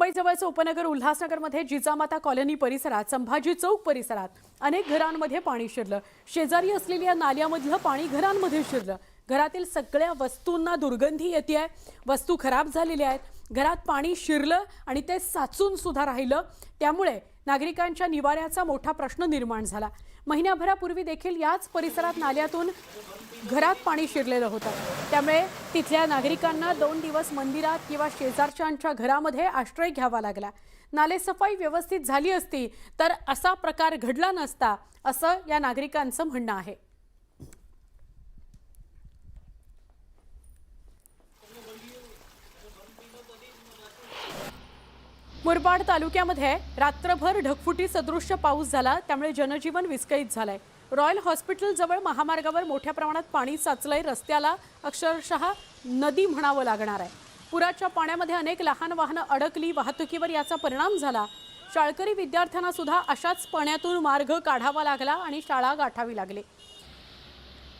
मुंबईजवळचं उपनगर उल्हासनगरमध्ये जिजामाता कॉलनी परिसरात संभाजी चौक परिसरात अनेक घरांमध्ये पाणी शिरलं। शेजारी असलेल्या नाल्यामधलं पाणी घरांमध्ये शिरलं। घरातील सगळ्या वस्तूंना दुर्गंधी येते। वस्तू खराब झालेल्या आहेत। घरात पाणी शिरलं आणि ते साचून सुद्धा राहिलं। त्यामुळे नागरिकांच्या निवाऱ्याचा मोठा प्रश्न निर्माण झाला। महिन्याभरापूर्वी देखील याच परिसरात नाल्यातून घरात पाणी शिरलेलं होतं। त्यामुळे तिथल्या नागरिकांना 2 दिवस मंदिरात किंवा शेजारच्यांच्या घरामध्ये आश्रय घ्यावा लागला। नालेसफाई व्यवस्थित झाली असती तर असा प्रकार घडला नसता असं या नागरिकांचं म्हणणं आहे। मुरबाड तालुक्यामध्ये रात्रभर ढगफुटी सदृश्य पाऊस झाला। त्यामुळे जनजीवन विस्कळीत झालंय। रॉयल हॉस्पिटल जवळ महामार्गावर मोठ्या प्रमाणात पाणी साचलंय। रस्त्याला अक्षरशः नदी म्हणावं लागणार आहे। पुराच्या पाण्यामध्ये अनेक लहान वाहनं अडकली। वाहतुकीवर याचा परिणाम झाला। शाळकरी विद्यार्थ्यांना सुद्धा अशाच पाण्यातून मार्ग काढावा लागला आणि शाळा गाठावी लागली।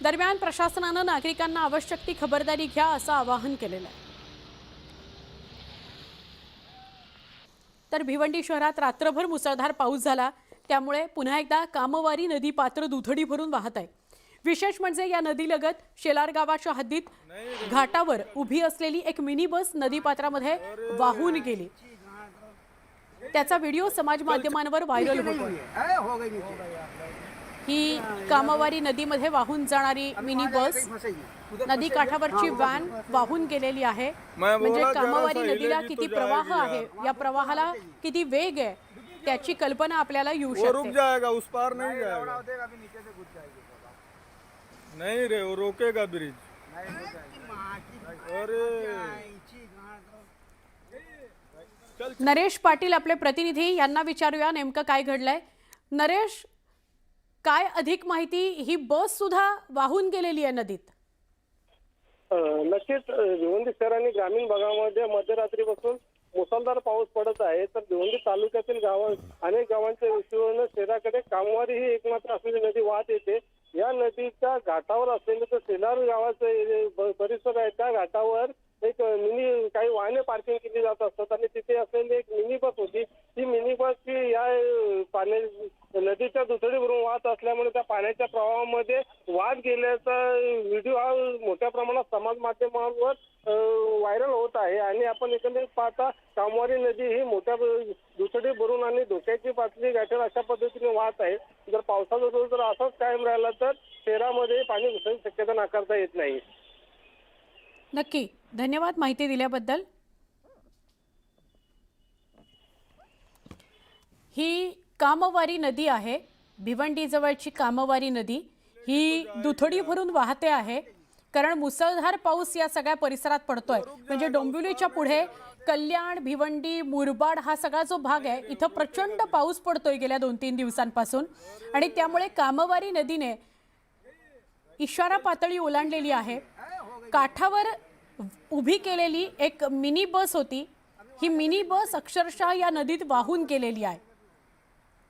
दरम्यान प्रशासनानं नागरिकांना आवश्यक ती खबरदारी घ्या असं आवाहन केलेलं आहे। तर भिवंडी शहरात रात्रभर मुसळधार पाऊस झाला। त्यामुळे पुन्हा एकदा कामवारी नदी पात्र दुथडी भरून वाहत आहे। विशेष म्हणजे या नदीलगत शेलार गावाच्या हद्दीत घाटावर उभी असलेली एक मिनी बस नदी पात्रामध्ये वाहून गेली। त्याचा व्हिडिओ समाज माध्यमांवर व्हायरल होतोय। ही कामवारी नदीमध्ये वाहून जाणारी मिनी बस नदी काठावरची व्हॅन वाहून गेलेली आहे। म्हणजे कामवारी नदीला किती प्रवाह आहे, या प्रवाहाला किती वेग आहे त्याची कल्पना आपल्याला येऊ शकते। रुक जाएगा, उस पार नहीं जाएगा। नहीं रे, वो रोकेगा ब्रिज। नरेश पाटील आपले प्रतिनिधी यांना विचारूया नेमकं काय घडलंय। नरेश, काय अधिक माहिती? ही बस सुद्धा वाहून गेलेली आहे नदीत। नक्कीच भिवंडी शहर आणि ग्रामीण भागामध्ये मध्यरात्रीपासून मुसळधार पाऊस पडत आहे। तर भिवंडी तालुक्यातील अनेक गावांच्या विषयानं शहराकडे कामवारी ही एकमात्र असलेली नदी वाहत येते। या नदीच्या घाटावर असलेले तर शेलार गावाचे परिसर आहे, त्या घाटावर एक मिनी काही वाहने पार्किंग केली जात असतात आणि तिथे असलेली एक मिनी बस होती। ती मिनी बस ही या नदीच्या दुथडीवरून वाहत असल्यामुळे त्या पाण्याच्या प्रवाहामध्ये वाहत गेल्याचा व्हिडिओ हा मोठ्या प्रमाणात समाज माध्यमांवर व्हायरल होत आहे। आणि आपण एकंदरीत पाहता कामवारी नदी ही मोठ्या दुथडी भरून आणि धोक्याची पातळी गाठेल अशा पद्धतीने वाहत आहे। जर पावसाचा जोर जर असाच कायम राहिला तर शहरामध्ये पाणी घुसण्याची शक्यता नाकारता येत नाही। नक्की, धन्यवाद माहिती दिल्याबद्दल। ही कामवारी नदी आहे, भिवंडी जवळची कामवारी नदी ही दुथडी भरून वाहते आहे। कारण मुसळधार पाऊस या सगळ्या परिसरात पडतोय। म्हणजे डोंबिवलीच्या पुढे कल्याण, भिवंडी, मुरबाड हा सगळा जो भाग आहे इथं प्रचंड पाऊस पडतोय गेल्या 2-3 दिवसांपासून। आणि त्यामुळे कामवारी नदीने इशारा पातळी ओलांडलेली आहे। काठावर उभी केलेली एक मिनी बस होती। ही मिनी बस अक्षरशः या नदीत वाहून गेलेली आहे।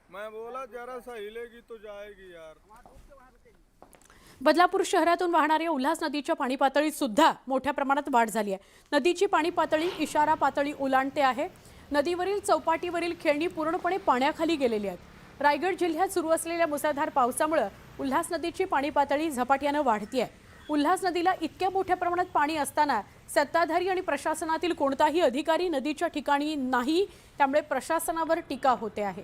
मैं बोला जरा सा हिलेगी तो जाएगी यार। बदलापूर शहरातून वाहणाऱ्या उल्हास नदीच्या पाणी पातळीत सुद्धा मोठ्या प्रमाणात वाढ झाली आहे। नदीची पाणी पातळी इशारा पातळी ओलांडते आहे। नदीवरील चौपाटीवरील खेळणी पूर्णपणे पाण्याखाली गेलेली आहेत। रायगड जिल्ह्यात सुरू असलेल्या मुसळधार पावसामुळे उल्हास नदीची पाणी पातळी झपाट्याने वाढते आहे। उल्हास नदीला इतक्या मोठ्या प्रमाणात पाणी असताना सत्ताधारी आणि प्रशासनातील कोणताही अधिकारी नदीच्या ठिकाणी नाही। त्यामुळे प्रशासनावर टीका होते आहे।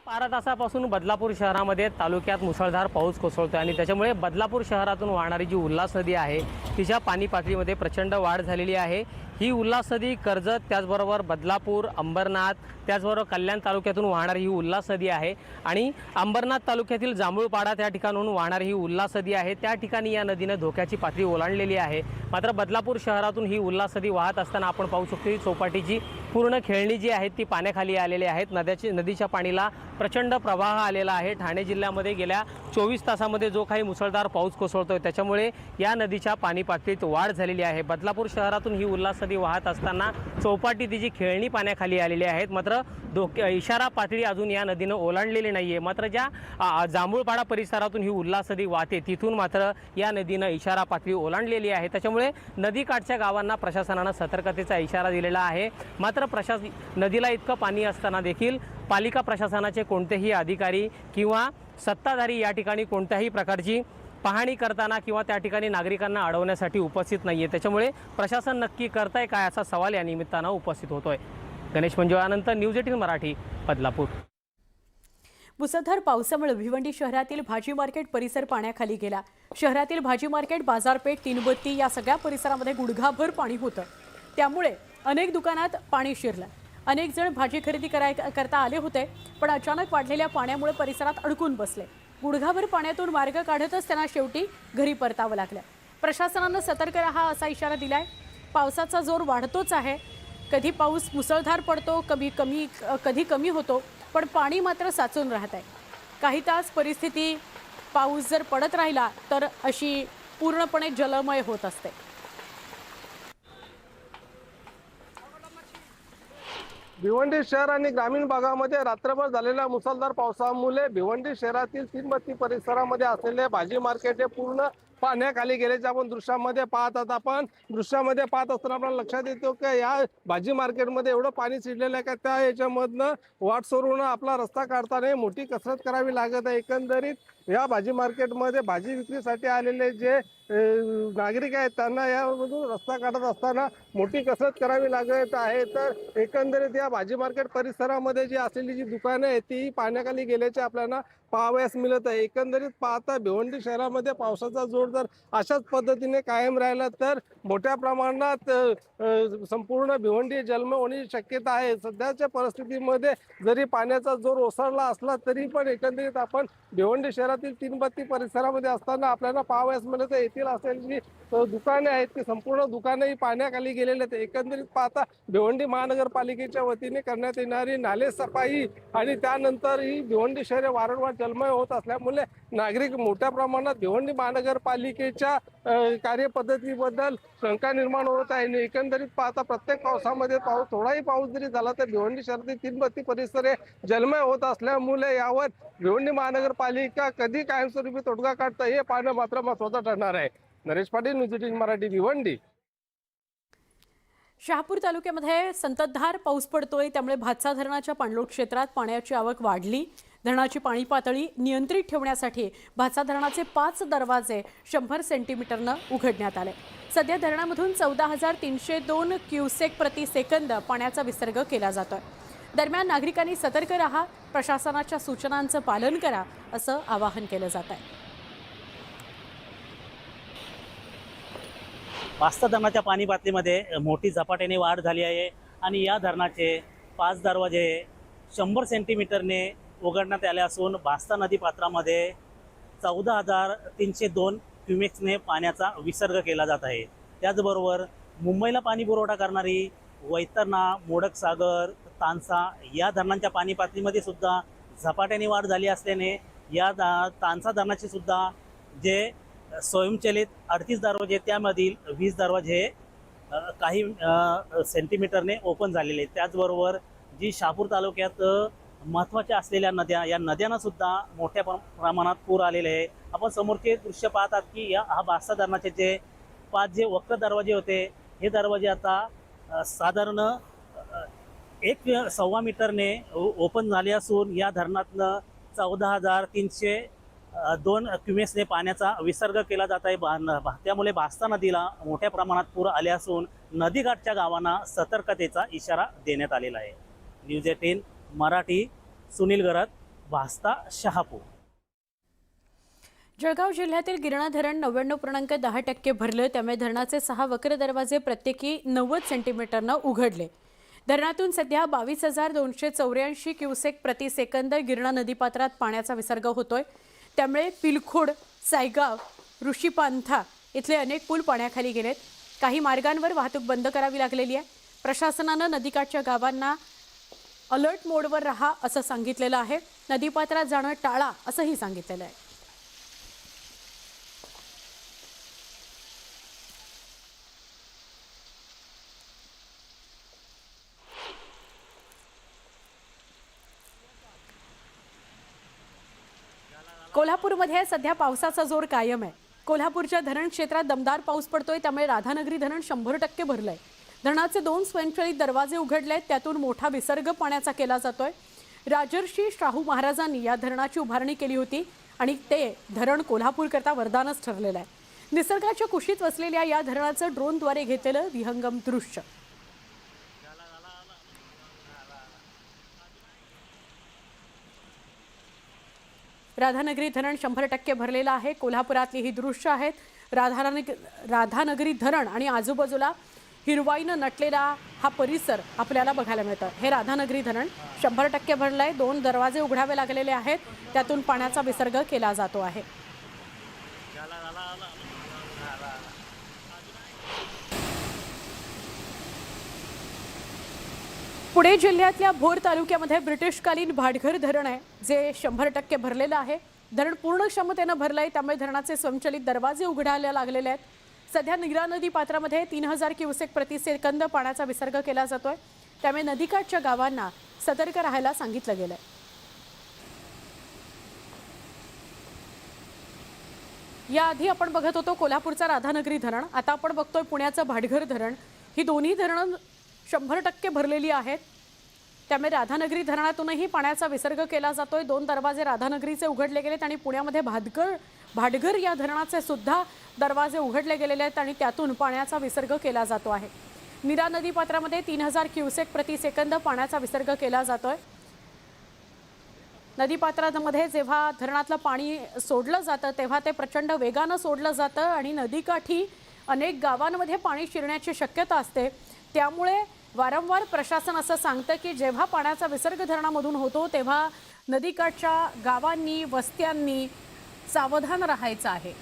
12 तासापासून बदलापूर शहरामध्ये तालुक्यात मुसळधार पाऊस कोसळतोय आणि त्याच्यामुळे बदलापूर शहरातून वाहणारी जी उल्हास नदी आहे तिच्या पाणी पातळीमध्ये प्रचंड वाढ झालेली आहे। ही उल्हास नदी कर्जत, त्याचबरोबर बदलापूर, अंबरनाथ, त्याचबरोबर कल्याण तालुक्यातून वाहणारी ही उल्हास नदी आहे। आणि अंबरनाथ तालुक्यातील जांभूळपाडा त्या ठिकाणाहून वाहणारी ही उल्हास नदी आहे। त्या ठिकाणी या नदीने धोक्याची पातळी ओलांडलेली आहे। मात्र बदलापूर शहरातून ही उल्हास नदी वाहत असताना आपण पाहू शकतो ही चौपाटीची पूर्ण खेळणी जी आहेत ती पाण्याखाली आलेली आहेत। नदीच्या पाणीला प्रचंड प्रवाह आलेला आहे। ठाणे जिल्ह्यामध्ये गेल्या 24 तासामध्ये जो काही मुसळधार पाऊस कोसळतोय त्याच्यामुळे या नदीच्या पाणी पातळीत वाढ झालेली आहे। बदलापूर शहरातून ही उल्हास नदी वाहत असताना चौपाटी तिची खेळणी पाण्याखाली आलेली आहेत। मात्र इशारा पातळी अजून या नदीने ओलांडलेली नाहीये। मात्र ज्या जांभूळपाडा परिसरातून ही उल्हास नदी वाहते तिथून मात्र या नदीने इशारा पातळी ओलांडलेली आहे। त्याच्यामुळे त्याच्यामुळे नदीकाठच्या गावांना प्रशासनानं सतर्कतेचा इशारा दिलेला आहे। मात्र नदीला इतकं पाणी असताना देखील पालिका प्रशासनाचे कोणतेही अधिकारी किंवा सत्ताधारी या ठिकाणी कोणत्याही प्रकारची पाहणी करताना किंवा त्या ठिकाणी नागरिकांना अडवण्यासाठी उपस्थित नाही आहे। त्याच्यामुळे प्रशासन नक्की करताय काय असा सवाल या निमित्तानं उपस्थित होतोय। गणेश मंजुळानंतर न्यूज 18 मराठी, बदलापूर। मुसळधार पावसामुळे भिवंडी शहरातील भाजी मार्केट परिसर पाण्याखाली गेला। शहरातील भाजी मार्केट, बाजारपेठ, तीनबत्ती या सगळ्या परिसरामध्ये गुडघाभर पाणी होतं। त्यामुळे अनेक दुकानात पाणी शिरलं। अनेक जण भाजी खरेदी करता आले होते, पण अचानक वाढलेल्या पाण्यामुळे परिसरात अडकून बसले। गुडघाभर पाण्यातून मार्ग काढतच त्यांना शेवटी घरी परतावं लागलं। प्रशासनानं सतर्क राहा असा इशारा दिलाय। पावसाचा जोर वाढतोच आहे। कधी पाऊस मुसळधार पडतो, कधी कमी होतो, पण पाणी मात्र साचून राहत आहे। काही तास परिस्थिती पाऊस जर पडत राहिला तर अशी पूर्णपणे जलमय होत असते। भिवंडी शहर आणि ग्रामीण भागामध्ये रात्रभर झालेल्या मुसळधार पावसामुळे भिवंडी शहरातील तीनबत्ती परिसरामध्ये असलेले भाजी मार्केट हे पूर्ण पाण्याखाली गेल्याचे आपण दृश्यामध्ये पाहतात। आपण दृश्यामध्ये पाहत असताना आपल्याला लक्षात येतो की या भाजी मार्केटमध्ये एवढं पाणी शिरलेलं आहे की त्या याच्यामधनं वाट सोडून आपला रस्ता काढताना मोठी कसरत करावी लागत आहे। एकंदरीत या भाजी मार्केटमध्ये भाजी विक्रीसाठी आलेले जे नागरिक आहेत त्यांना यामधून रस्ता काढत असताना मोठी कसरत करावी लागत आहे। तर एकंदरीत या भाजी मार्केट परिसरामध्ये जी असलेली जी दुकानं आहेत ती पाण्याखाली गेल्याचे आपल्याला पाहावयास मिळत आहे। एकंदरीत पाहता भिवंडी शहरामध्ये पावसाचा जोर जर अशाच पद्धतीने कायम राहिला तर मोठ्या प्रमाणात संपूर्ण भिवंडी जलमय होण्याची शक्यता आहे। सध्याच्या परिस्थितीमध्ये जरी पाण्याचा जोर ओसरला असला तरी पण एकंदरीत आपण भिवंडी शहरातील तीनबत्ती परिसरामध्ये असताना आपल्याला पाहावयास मिळत आहे येथील असलेली दुकाने आहेत ती संपूर्ण दुकानंही पाण्याखाली गेलेले आहेत। एकंदरीत पाहता भिवंडी महानगरपालिकेच्या वतीने करण्यात येणारी नाले सफाई आणि त्यानंतर ही भिवंडी शहर वारंवार जलमय होत असल्यामुळे नागरिक मोठ्या प्रमाणात भिवंडी महानगरपालिकेच्या कार्यपद्धतीबद्दल शंका निर्माण होत आहे। एकंदरीत पाहता प्रत्येक पावसामध्ये थोडाही पाऊस जरी झाला तर भिवंडी शहरातील तीनबत्ती परिसर हे जलमय होत असल्यामुळे यावर भिवंडी महानगरपालिका कधी कायमस्वरूपी तोडगा काढतं हे पाहणं मात्र महत्त्वाचं ठरणार आहे। नरेश पाटील, न्यूज 18 मराठी, भिवंडी। शहापूर तालुक्यामध्ये संततधार पाऊस पडतोय, त्यामुळे भातसा धरणाच्या पाणलोट क्षेत्रात पाण्याची आवक वाढली। धरणाची पाणी पातळी नियंत्रित ठेवण्यासाठी भातसा धरणाचे 5 दरवाजे 100 सेंटीमीटरनं उघडण्यात आले। सध्या धरणामधून 14,302 क्युसेक प्रति सेकंद पाण्याचा विसर्ग केला जातोय। दरम्यान नागरिकांनी सतर्क राहा, प्रशासनाच्या सूचनांचं पालन करा असं आवाहन केलं जात आहे। भातसा धरणाच्या पाणी पातळीमध्ये मोठी झपाट्याने वाढ झाली आहे आणि या धरणाचे 5 दरवाजे 100 सेंटीमीटरने उघडण्यात आले असून भातसा नदी पात्रामध्ये 14,302 क्युमेक्सने पाण्याचा विसर्ग केला जात आहे। त्याचबरोबर मुंबईला पाणी पुरवठा करणारी वैतरणा, मोडकसागर, तानसा या धरणांच्या पाणी पातळीमध्ये सुद्धा झपाट्याने वाढ झाली असल्याने या तानसा धरणाचे सुद्धा जे स्वयंचलित 38 दरवाजे त्यामधील 20 दरवाजे काही सेंटीमीटरने ओपन झालेले आहेत। त्याचबरोबर जी शहापूर तालुक्यात महत्त्वाच्या असलेल्या नद्या, या नद्यांना सुद्धा मोठ्या प्रमाणात पूर आलेले आहे। आपण समोरचे दृश्य पाहतात की हा भातसा धरणाचे जे 5 जे वक्र दरवाजे होते हे दरवाजे आता साधारण 1.25 मीटरने ओपन झाले असून या धरणातनं 14,302 क्युमेक्सने पाण्याचा विसर्ग केला जात आहे। त्यामुळे भातसा नदीला मोठ्या प्रमाणात पूर आले असून नदीकाठच्या गावांना सतर्कतेचा इशारा देण्यात आलेला आहे। न्यूज 18 मराठी, सुनील गरत, भातसा, शहापूर। जळगाव जिल्ह्यातील गिरणा धरण 99.10% भरलं, त्यामुळे धरणाचे 6 वक्र दरवाजे प्रत्येकी 90 सेंटीमीटरनं उघडले। धरणातून सध्या 22,284 क्युसेक प्रति सेकंद गिरणा नदीपात्रात पाण्याचा विसर्ग होतोय। त्यामुळे पिलखोड, सायगाव, ऋषीपांथा इथले अनेक पूल पाण्याखाली गेलेत। काही मार्गांवर वाहतूक बंद करावी लागलेली आहे। प्रशासनानं नदीकाठच्या गावांना अलर्ट मोडवर राहा असं सांगितलेलं आहे। नदीपात्रात जाणं टाळा असंही सांगितलेलं आहे। कोल्हापूरमध्ये सध्या पावसाचा जोर कायम आहे। कोल्हापूरच्या धरण क्षेत्रात दमदार पाऊस पडतोय, त्यामुळे राधानगरी धरण 100% भरलंय. धरणाचे 2 स्वयंचलित दरवाजे उघडलेत, त्यातून मोठा विसर्ग पाण्याचा केला जातोय. राजर्षी शाहू महाराजांनी या धरणाची उभारणी केली होती आणि ते धरण कोल्हापूरकरता वरदानच ठरलेलं आहे. निसर्गाच्या कुशीत वसलेल्या या धरणाचं ड्रोनद्वारे घेतलेलं विहंगम दृश्य. राधानगरी धरण 100% भरलेलं आहे. कोल्हापुरातली ही दृश्य आहेत. राधानगरी धरण आणि आजूबाजूला हिरवाईनं नटलेला हा परिसर आपल्याला बघायला मिळतं. हे राधानगरी धरण 100% भरलंय. 2 दरवाजे उघडावे लागलेले आहेत, त्यातून पाण्याचा विसर्ग केला जातो आहे. पुणे जिल्ह्यातल्या भोर तालुक्यामध्ये ब्रिटिशकालीन भाटघर धरण आहे, जे 100% भरलेलं आहे. धरण पूर्ण क्षमतेनं भरलंय, त्यामुळे धरणाचे स्वयंचलित दरवाजे उघडायला लागलेले आहेत. सध्या नीरा नदी पात्रामध्ये 3000 क्युसेक प्रतिसेकंद पाण्याचा विसर्ग केला जातोय, त्यामुळे नदीकाठच्या गावांना सतर्क राहायला सांगितलं गेलंय. याआधी आपण बघत होतो कोल्हापूरचा राधानगरी धरण, आता आपण बघतोय पुण्याचं भाटघर धरण. ही दोन्ही धरणं 100% भरलेली आहेत, त्यामुळे राधानगरी धरणातूनही पाण्याचा विसर्ग केला जातोय. 2 दरवाजे राधानगरीचे उघडले गेलेत आणि पुण्यामध्ये भाटघर या धरणाचे सुद्धा दरवाजे उघडले गेलेले आहेत आणि त्यातून पाण्याचा विसर्ग केला जातो आहे. नीरा नदी पात्रामध्ये 3000 क्युसेक प्रतिसेकंद पाण्याचा विसर्ग केला जातोय. नदीपात्रामध्ये जेव्हा धरणातलं पाणी सोडलं जातं तेव्हा ते प्रचंड वेगानं सोडलं जातं आणि नदीकाठी अनेक गावांमध्ये पाणी शिरण्याची शक्यता असते. त्यामुळे वारंवार प्रशासन असं सांगतं की जेव्हा पाण्याचा विसर्ग धरणामधून होतो तेव्हा नदीकाठच्या गावांनी, वस्त्यांनी सावधान राहायचं आहे.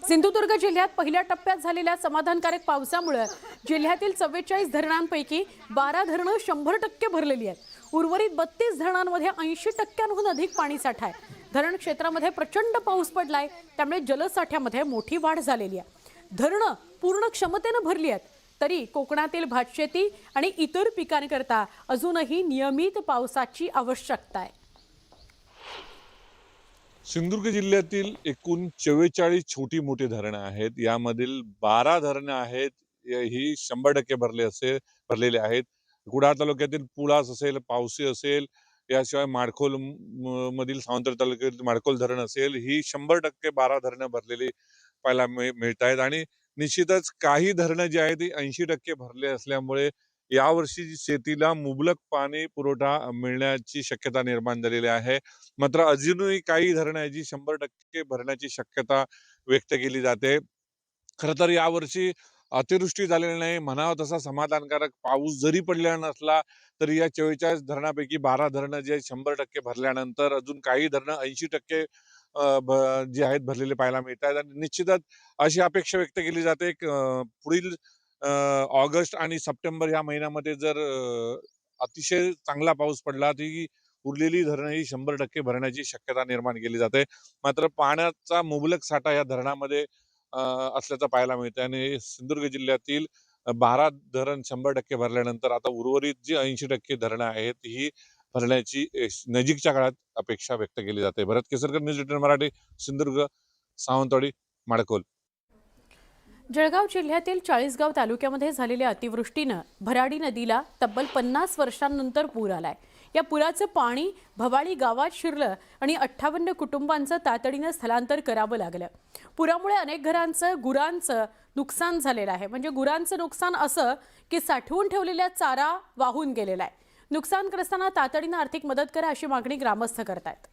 सिंधुदुर्ग जिल्ह्यात पहिल्या टप्प्यात झालेल्या समाधानकारक पावसामुळे जिल्ह्यातील 44 धरणांपैकी 12 धरणं 100% भरलेली आहेत. उर्वरित 32 धरणांमध्ये 80%हून अधिक पाणीसाठा आहे. धरण क्षेत्रामध्ये प्रचंड पाऊस पडलाय, त्यामुळे जलसाठ्यामध्ये मोठी वाढ झालेली आहे. धरणं पूर्ण क्षमतेनं भरली आहेत, तरी कोकणातील भातशेती आणि इतर पिकांकरता अजूनही नियमित पावसाची आवश्यकता आहे. सिंधुदुर्ग जिल्ह्यातील एकूण 44 छोटी मोठी धरणं आहेत. यामधील 12 धरणं आहेत ही 100% भरलेले आहेत. कुडाळ तालुक्यातील पुळास असेल, पावसी असेल, याशिवाय माडखोल मधील सावंतवाडी तालुक्यातील माडखोल धरण असेल, ही 100% 12 धरणं भरलेली पाहायला मिळत आहेत. आणि निश्चितच काही धरणं जी आहेत ती 80% भरले असल्यामुळे यावर्षी शेतीला मुबलक पाणी पुरवठा मिळण्याची शक्यता निर्माण झालेली आहे. मात्र अजूनही काही धरणं आहेत जी 100% भरण्याची शक्यता व्यक्त केली जाते. खरं तर यावर्षी अतिवृष्टी झालेली नाही, म्हणावा तसा समाधानकारक पाऊस जरी पडलेला नसला तरी या 44 धरणापैकी 12 धरणं जे 100% भरल्यानंतर अजून काही धरणं 80% जे आहेत भरलेले पाहायला मिळत आहेत. आणि निश्चितच अशी अपेक्षा व्यक्त केली जाते पुढील ऑगस्ट आणि सप्टेंबर या महिन्यामध्ये जर अतिशय चांगला पाऊस पडला ती उरलेली धरणं ही 100% भरण्याची शक्यता निर्माण केली जाते. मात्र पाण्याचा मुबलक साठा या धरणामध्ये असल्याचं पाहायला मिळतं आणि सिंधुदुर्ग जिल्ह्यातील 12 धरण 100% भरल्यानंतर आता उर्वरित जी 80% धरणं आहेत ही भरण्याची नजीकच्या काळात अपेक्षा व्यक्त केली जाते. भरत केसरकर, न्यूज 18 मराठी, सिंधुदुर्ग, सावंतवाडी, माडखोल. जळगाव जिल्ह्यातील चाळीसगाव तालुक्यामध्ये झालेल्या अतिवृष्टीनं भराडी नदीला तब्बल 50 वर्षांनंतर पूर आलाय. या पुराचं पाणी भवाळी गावात शिरलं आणि 58 कुटुंबांचं तातडीनं स्थलांतर करावं लागलं. पुरामुळे अनेक घरांचं, गुरांचं नुकसान झालेलं आहे. म्हणजे गुरांचं नुकसान असं की साठवून ठेवलेल्या चारा वाहून गेलेला आहे. नुकसानग्रस्तांना तातडीनं आर्थिक मदत करा अशी मागणी ग्रामस्थ करतायत.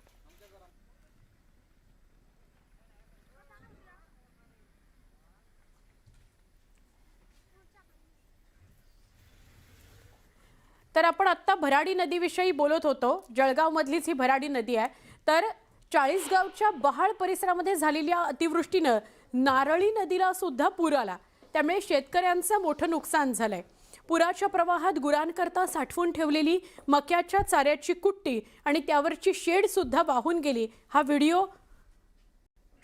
तर आपण आत्ता भराडी नदीविषयी बोलत होतो. जळगावमधलीच ही भराडी नदी आहे. तर चाळीसगावच्या बहाळ परिसरामध्ये झालेल्या अतिवृष्टीनं नारळी नदीला सुद्धा पूर आला. त्यामुळे शेतकऱ्यांचं मोठं नुकसान झालंय. पुराच्या प्रवाहात गुरांकरता साठवून ठेवलेली मक्याच्या चाऱ्याची कुट्टी आणि त्यावरची शेड सुद्धा वाहून गेली. हा व्हिडिओ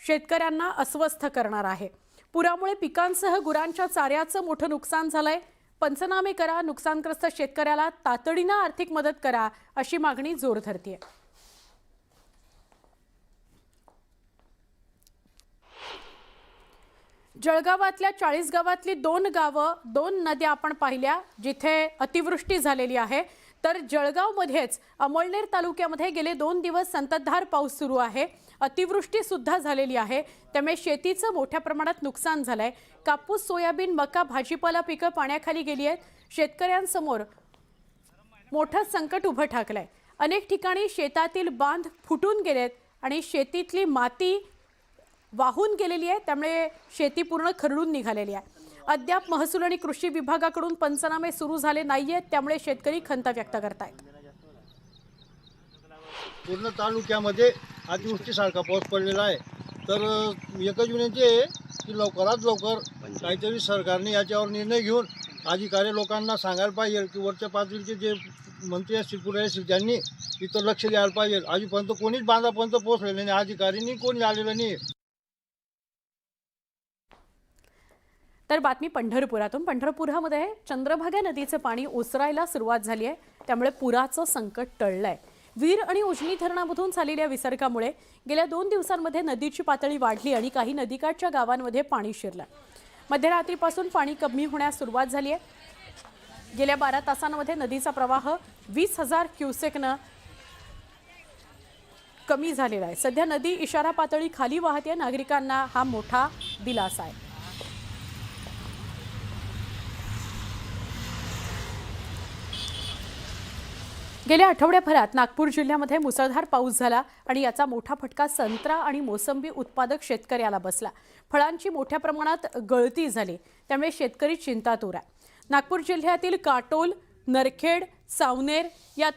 शेतकऱ्यांना अस्वस्थ करणार आहे. पुरामुळे पिकांसह गुरांच्या चाऱ्याचं मोठं नुकसान झालंय. पंचनामे करा, नुकसानग्रस्त शेतकऱ्याला तातडीनं आर्थिक मदत करा अशी मागणी जोर धरते. जळगावातल्या 40 गावातली 2 गावं, 2 नद्या आपण पाहिल्या जिथे अतिवृष्टी झालेली आहे. तर जळगावमध्येच अमळनेर तालुक्यामध्ये गेले 2 दिवस संततधार पाऊस सुरू आहे. अतिवृष्टी सुद्धा झालेली आहे, त्यामुळे शेतीचं मोठ्या प्रमाणात नुकसान झालंय. कापूस, सोयाबीन, मका, भाजीपाला पिकं पाण्याखाली गेली आहेत. शेतकऱ्यांसमोर मोठं संकट उभं ठाकलंय. अनेक ठिकाणी शेतातील बांध फुटून गेलेत आणि शेतीतली माती वाहून गेलेली आहे, त्यामुळे शेती पूर्ण खरडून निघालेली आहे. अद्याप महसूल आणि कृषी विभागाकडून पंचनामे सुरू झाले नाहीयेत, त्यामुळे शेतकरी खंत व्यक्त करतायत. पूर्ण तालुक्यामध्ये अतिवृष्टीसारखा पाऊस पडलेला आहे. तर एकच विनंती आहे की लवकरात लवकर काहीतरी सरकारने याच्यावर निर्णय घेऊन अधिकारी लोकांना सांगायला पाहिजे की वरच्या पातळीचे जे मंत्री असतील, पुढे असतील, त्यांनी इथं लक्ष द्यायला पाहिजे. आजपर्यंत कोणीच बांधापर्यंत पोहोचलेलं नाही, अधिकाऱ्यांनी कोणी आलेलं नाही. तर बातमी पंढरपुरातून. पंढरपुरामध्ये चंद्रभागा नदीचं पाणी ओसरायला सुरुवात झाली आहे, त्यामुळे पुराचं संकट टळलंय. वीर आणि उजनी धरणामधून झालेल्या विसर्गामुळे गेल्या 2 दिवसांमध्ये नदीची पातळी वाढली आणि काही नदीकाठच्या गावांमध्ये पाणी शिरलं. मध्यरात्रीपासून पाणी कमी होण्यास सुरुवात झाली आहे. गेल्या 12 तासांमध्ये नदीचा प्रवाह 20,000 क्युसेकनं कमी झालेला आहे. सध्या नदी इशारा पातळी खाली वाहते. नागरिकांना हा मोठा दिलासा आहे. गेल्या आठवड्याभरात नागपूर जिल्ह्यामध्ये मुसळधार पाऊस झाला आणि याचा मोठा फटका संत्रा आणि मोसंबी उत्पादक शेतकऱ्याला बसला. फळांची मोठ्या प्रमाणात गळती झाली, त्यामुळे शेतकरी चिंतातूर आहे. नागपूर जिल्ह्यातील काटोल, नरखेड, सावनेर या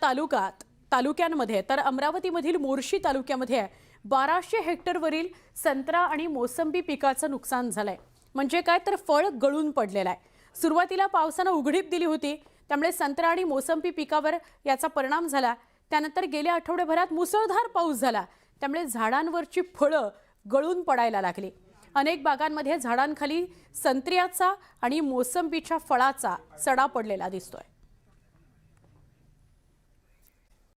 तालुक्यांमध्ये तर अमरावतीमधील मोर्शी तालुक्यामध्ये 1200 हेक्टरवरील संत्रा आणि मोसंबी पिकाचं नुकसान झालंय. म्हणजे काय तर फळ गळून पडलेलं आहे. सुरुवातीला पावसानं उघडीप दिली होती, त्यामुळे संत्रा आणि मोसंबी पिकावर याचा परिणाम झाला. त्यानंतर गेल्या आठवड्याभरात मुसळधार पाऊस झाला, त्यामुळे झाडांवरची फळं गळून पडायला लागली. अनेक बागांमध्ये झाडांखाली संत्र्याचा आणि मोसंबीच्या फळाचा सडा पडलेला दिसतोय.